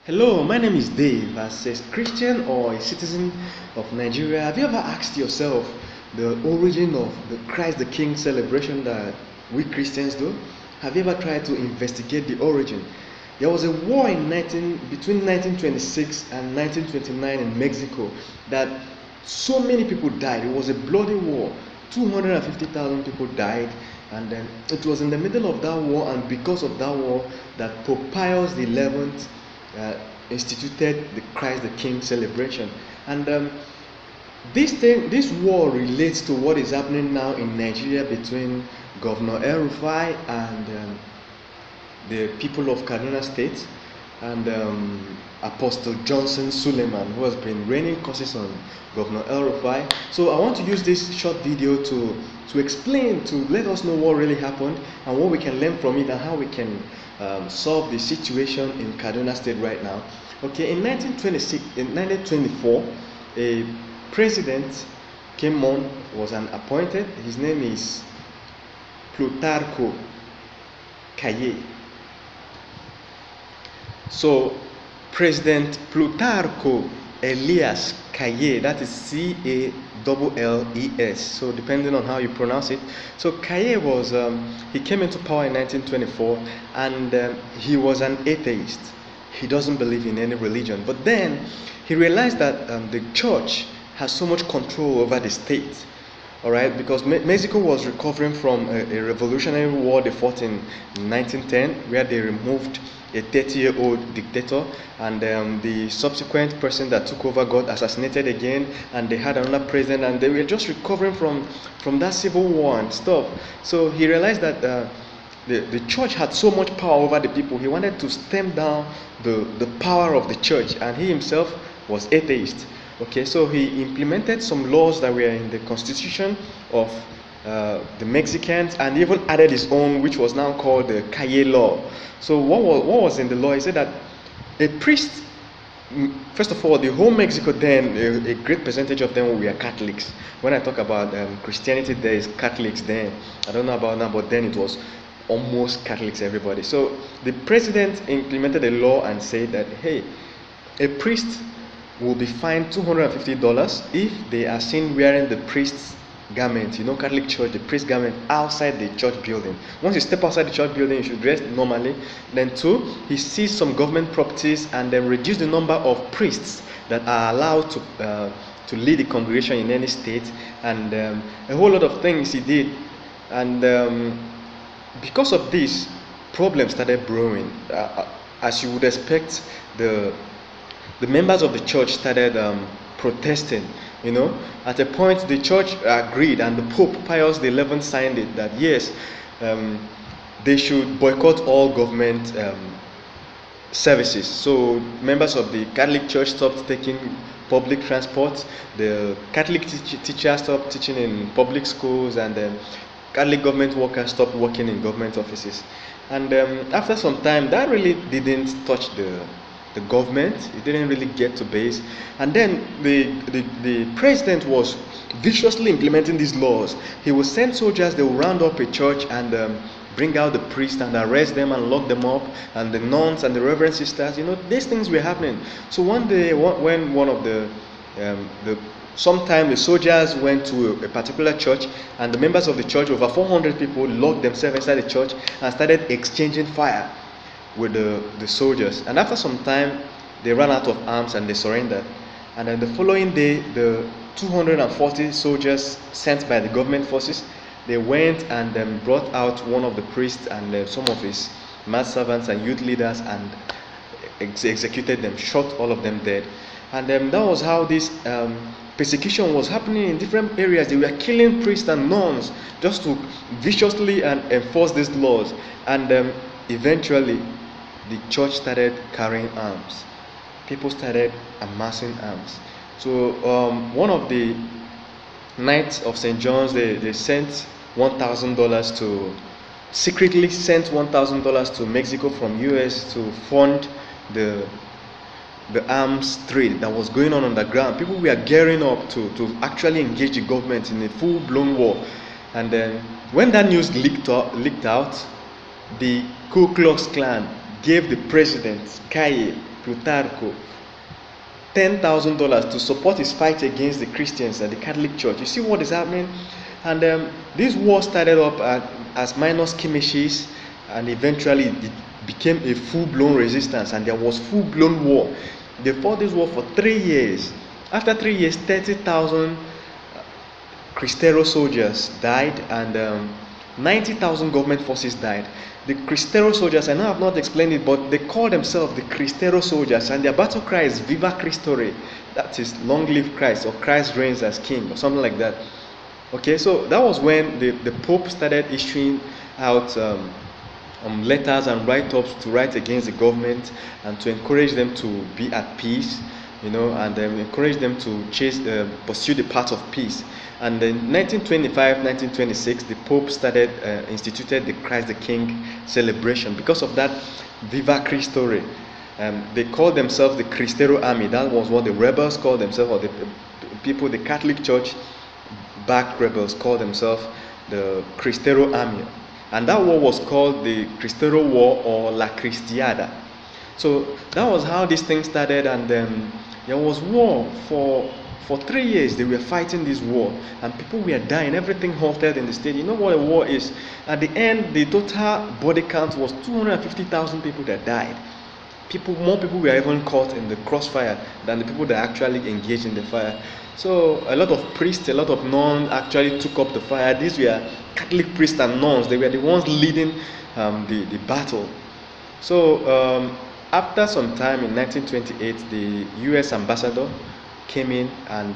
Hello, my name is Dave. As a Christian or a citizen of Nigeria, have you ever asked yourself the origin of the Christ the King celebration that we Christians do? Have you ever tried to investigate the origin? There was a war between 1926 and 1929 in Mexico that so many people died. It was a bloody war. 250,000 people died, and then it was in the middle of that war, and because of that war, that Pope Pius XI uh, instituted the Christ the King celebration. And this war relates to what is happening now in Nigeria between Governor Elrufai and the people of Kaduna State, and Apostle Johnson Suleiman, who has been raining curses on Governor Elrufai. So I want to use this short video to explain, to let us know what really happened and what we can learn from it and how we can solve the situation in Kaduna State right now. Okay, in 1924, a president came on, was appointed. His name is Plutarco Calle. So President Plutarco Elias Calle, that is Calles, so depending on how you pronounce it. So Calle was, he came into power in 1924, and he was an atheist. He doesn't believe in any religion. But then he realized that the church has so much control over the state. All right, because Mexico was recovering from a revolutionary war they fought in 1910, where they removed a 30-year-old dictator, and the subsequent person that took over got assassinated again, and they had another president, and they were just recovering from that civil war and stuff. So he realized that the church had so much power over the people. He wanted to stem down the power of the church, and he himself was atheist. Okay, so he implemented some laws that were in the constitution of the Mexicans, and even added his own, which was now called the Calle law. So what was in the law? He said that a priest, first of all, the whole Mexico then, a great percentage of them were Catholics. When I talk about Christianity, there is Catholics then. I don't know about now, but then it was almost Catholics, everybody. So the president implemented a law and said that, hey, a priest will be fined $250 if they are seen wearing the priest's garment, Catholic Church, the priest garment, outside the church building. Once you step outside the church building, you should dress normally. Then two, he seized some government properties and then reduced the number of priests that are allowed to lead the congregation in any state, and a whole lot of things he did. And because of this, problems started brewing. As you would expect, the members of the church started protesting. At a point the church agreed, and the Pope Pius XI signed it, that yes, they should boycott all government services. So members of the Catholic Church stopped taking public transport. The Catholic teachers stopped teaching in public schools, and Catholic government workers stopped working in government offices. And after some time, that really didn't touch the government. It didn't really get to base. And then the president was viciously implementing these laws. He would send soldiers, they would round up a church and bring out the priests and arrest them and lock them up, and the nuns and the reverend sisters. These things were happening. So one day, when one of sometime the soldiers went to a particular church, and the members of the church, over 400 people, locked themselves inside the church and started exchanging fire with the soldiers. And after some time, they ran out of arms and they surrendered. And then the following day, the 240 soldiers sent by the government forces, they went and brought out one of the priests and some of his manservants and youth leaders, and executed them, shot all of them dead. And that was how this persecution was happening in different areas. They were killing priests and nuns just to viciously enforce these laws. And eventually, the church started carrying arms. People started amassing arms. So one of the Knights of St. John's, they sent $1,000 secretly sent $1,000 to Mexico from US to fund the arms trade that was going on the ground. People were gearing up to actually engage the government in a full-blown war. And then when that news leaked out, the Ku Klux Klan gave the president, Kaye Plutarco, $10,000 to support his fight against the Christians and the Catholic Church. You see what is happening? And this war started up as minor skirmishes, and eventually it became a full-blown resistance, and there was full-blown war. They fought this war for 3 years. After 3 years, 30,000 Cristero soldiers died, and 90,000 government forces died. The Cristero soldiers, I know I've not explained it, but they call themselves the Cristero soldiers, and their battle cry is Viva Cristore. That is long live Christ, or Christ reigns as king, or something like that. Okay, so that was when the Pope started issuing out letters and write-ups to write against the government and to encourage them to be at peace, and encourage them to pursue the path of peace. And in 1925, 1926, the Pope instituted the Christ the King celebration. Because of that, Viva Cristore. They called themselves the Cristero Army. That was what the rebels called themselves, or the people, the Catholic Church backed rebels called themselves the Cristero Army. And that war was called the Cristero War, or La Cristiada. So that was how this thing started, and there was war for 3 years. They were fighting this war, and people were dying. Everything halted in the state. You know what a war is? At the end, the total body count was 250,000 people that died. More people were even caught in the crossfire than the people that actually engaged in the fire. So a lot of priests, a lot of nuns actually took up the fire. These were Catholic priests and nuns. They were the ones leading the battle. So after some time in 1928, the U.S. ambassador came in and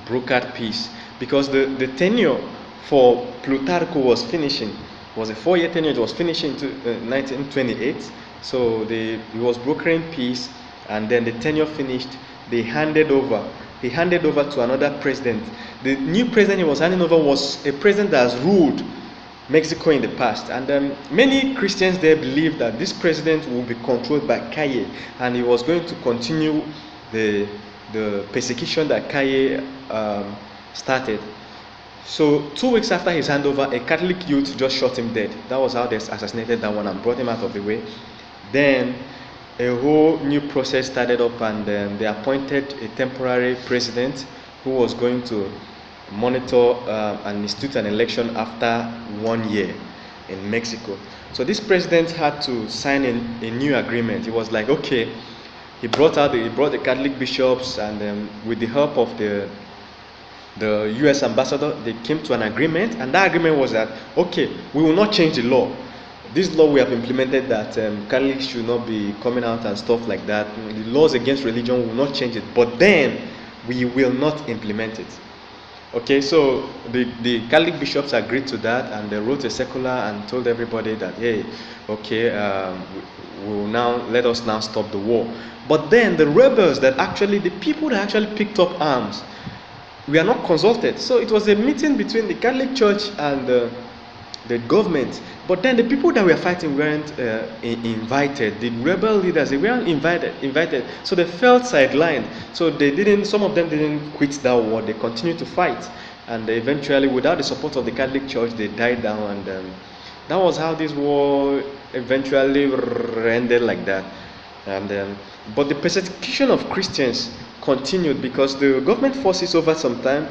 brokered peace, because the tenure for Plutarco was finishing. It was a 4-year tenure. It was finishing to 1928. So he was brokering peace, and then the tenure finished. He handed over to another president. The new president he was handing over was a president that has ruled Mexico in the past, and many Christians there believed that this president will be controlled by Kaye, and he was going to continue the persecution that Kaye started. So 2 weeks after his handover, a Catholic youth just shot him dead. That was how they assassinated that one and brought him out of the way. Then a whole new process started up, and they appointed a temporary president who was going to monitor and institute an election after 1 year in Mexico. So this president had to sign a new agreement. He was like, okay, he brought the Catholic bishops, and with the help of the U.S. ambassador, they came to an agreement, and that agreement was that, okay, we will not change the law. This law we have implemented that Catholics should not be coming out and stuff like that. The laws against religion will not change it, but then we will not implement it. Okay, so the Catholic bishops agreed to that, and they wrote a circular and told everybody that, hey, okay, let us now stop the war. But then the rebels the people that actually picked up arms, we are not consulted. So it was a meeting between the Catholic Church and the government. But then the people that were fighting weren't invited. The rebel leaders, they weren't invited. So they felt sidelined. So some of them didn't quit that war. They continued to fight. And eventually, without the support of the Catholic Church, they died down. And that was how this war eventually ended like that. But the persecution of Christians continued, because the government forces over some time,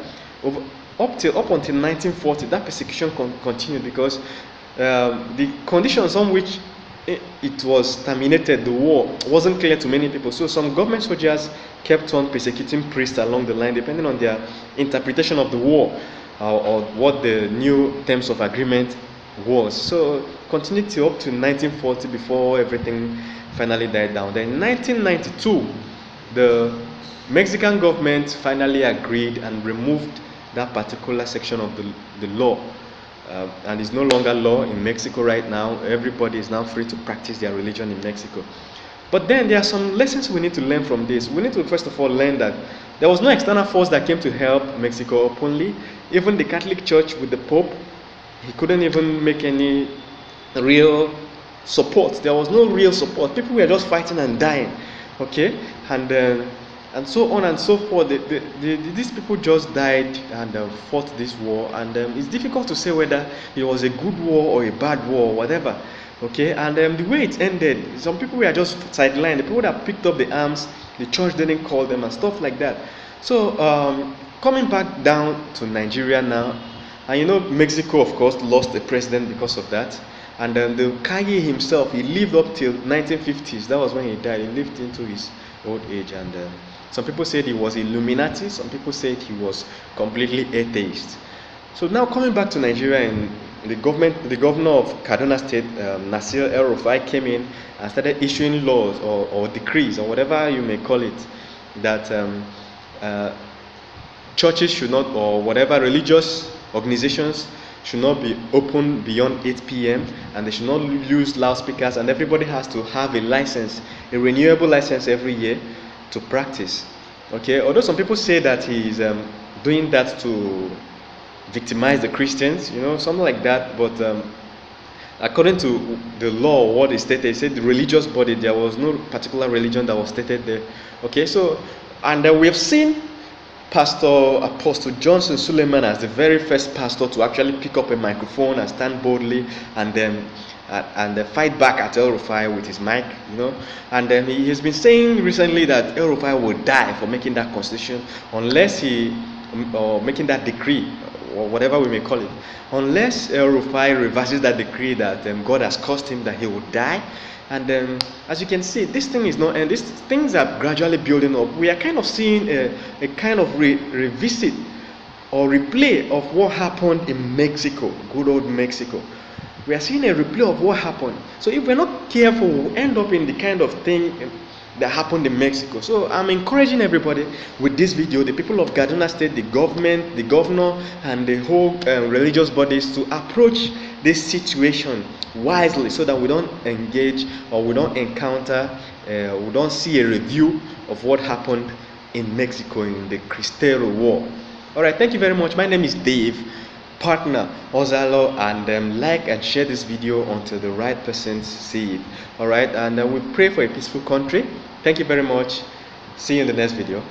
up until 1940, that persecution continued, because the conditions on which it was terminated, the war, wasn't clear to many people. So some government soldiers kept on persecuting priests along the line, depending on their interpretation of the war or what the new terms of agreement was. So continued till up to 1940 before everything finally died down. Then in 1992, the Mexican government finally agreed and removed that particular section of the law. And it's no longer law in Mexico right now. Everybody is now free to practice their religion in Mexico. But then there are some lessons we need to learn from this. We need to first of all learn that there was no external force that came to help Mexico openly. Even the Catholic Church with the Pope, he couldn't even make any real support. There was no real support. People were just fighting and dying. Okay? And so on and so forth. These people just died and fought this war, and it's difficult to say whether it was a good war or a bad war or whatever. Okay, and the way it ended, some people were just sidelined. The people that picked up the arms, the church didn't call them and stuff like that. So coming back down to Nigeria now, and you know Mexico of course lost a president because of that. And then the Kanye himself, he lived up till 1950s. That was when he died. He lived into his old age, and some people said he was Illuminati. Some people said he was completely atheist. So now coming back to Nigeria, and the governor of Kaduna State, Nasir Elrufai, came in and started issuing laws or decrees or whatever you may call it, that uh, churches should not, or whatever religious organizations should not be open beyond 8 p.m. and they should not use loudspeakers, and everybody has to have a license, a renewable license every year to practice. Okay, although some people say that he's doing that to victimize the Christians, you know, something like that, but according to the law, what is stated, it said the religious body, there was no particular religion that was stated there. Okay, so, and we have seen Pastor Apostle Johnson Suleiman as the very first pastor to actually pick up a microphone and stand boldly and then fight back at Elrufai with his mic, you know. And then he has been saying recently that Elrufai will die for making that constitution unless or making that decree, or whatever we may call it, unless Elrufai reverses that decree that God has caused him that he will die. And as you can see, this thing is not, and these things are gradually building up. We are kind of seeing a kind of revisit or replay of what happened in Mexico, good old Mexico. We are seeing a replay of what happened. So if we're not careful, we'll end up in the kind of thing that happened in Mexico. So I'm encouraging everybody with this video, the people of Kaduna State, the government, the governor, and the whole religious bodies to approach this situation wisely, so that we don't engage or we don't encounter, we don't see a review of what happened in Mexico in the Cristero war. All right, thank you very much. My name is Dave, partner Ozalo, and like and share this video until the right person see it. All right, and we pray for a peaceful country. Thank you very much. See you in the next video.